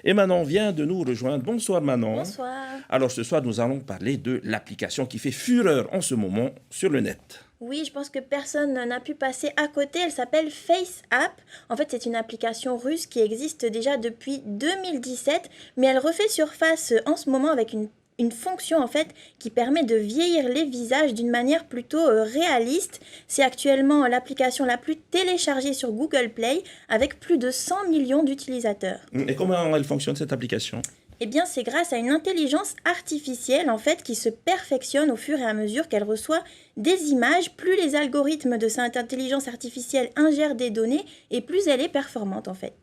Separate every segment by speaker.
Speaker 1: Et Manon vient de nous rejoindre. Bonsoir Manon.
Speaker 2: Bonsoir.
Speaker 1: Alors ce soir, nous allons parler de l'application qui fait fureur en ce moment sur le net.
Speaker 2: Oui, je pense que personne n'a pu passer à côté. Elle s'appelle FaceApp. En fait, c'est une application russe qui existe déjà depuis 2017, mais elle refait surface en ce moment avec une fonction en fait qui permet de vieillir les visages d'une manière plutôt réaliste. C'est actuellement l'application la plus téléchargée sur Google Play avec plus de 100 millions d'utilisateurs.
Speaker 1: Et comment elle fonctionne cette application?
Speaker 2: Eh bien, c'est grâce à une intelligence artificielle, en fait, qui se perfectionne au fur et à mesure qu'elle reçoit des images. Plus les algorithmes de cette intelligence artificielle ingèrent des données, et plus elle est performante, en fait.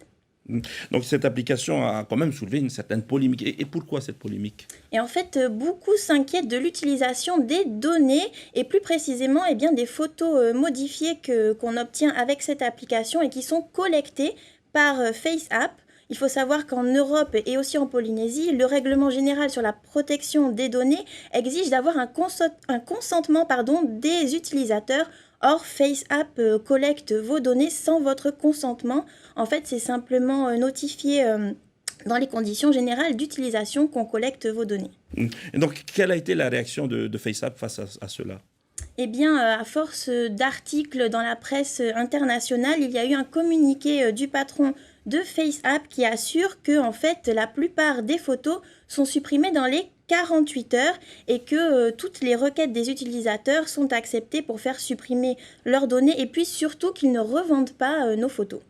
Speaker 1: Donc cette application a quand même soulevé une certaine polémique. Et pourquoi cette polémique?
Speaker 2: Et en fait, beaucoup s'inquiètent de l'utilisation des données, et plus précisément, eh bien, des photos modifiées qu'on obtient avec cette application et qui sont collectées par FaceApp. Il faut savoir qu'en Europe et aussi en Polynésie, le règlement général sur la protection des données exige d'avoir un consentement des utilisateurs. Or, FaceApp collecte vos données sans votre consentement. En fait, c'est simplement notifié dans les conditions générales d'utilisation qu'on collecte vos données.
Speaker 1: Et donc, quelle a été la réaction de FaceApp face à cela?
Speaker 2: Eh bien, à force d'articles dans la presse internationale, il y a eu un communiqué du patron de FaceApp qui assure que, en fait, la plupart des photos sont supprimées dans les 48 heures et que toutes les requêtes des utilisateurs sont acceptées pour faire supprimer leurs données et puis surtout qu'ils ne revendent pas nos photos.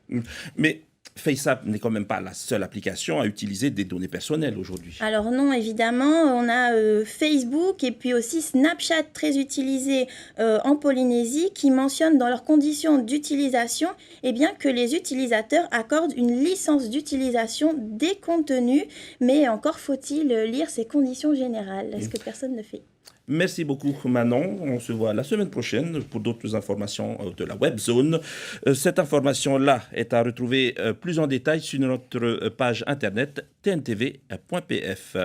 Speaker 1: Mais FaceApp n'est quand même pas la seule application à utiliser des données personnelles aujourd'hui.
Speaker 2: Alors non, évidemment, on a Facebook et puis aussi Snapchat très utilisé en Polynésie qui mentionne dans leurs conditions d'utilisation eh bien, que les utilisateurs accordent une licence d'utilisation des contenus, mais encore faut-il lire ces conditions générales, ce que personne ne fait.
Speaker 1: Merci beaucoup Manon. On se voit la semaine prochaine pour d'autres informations de la WebZone. Cette information-là est à retrouver plus en détail sur notre page internet tntv.pf.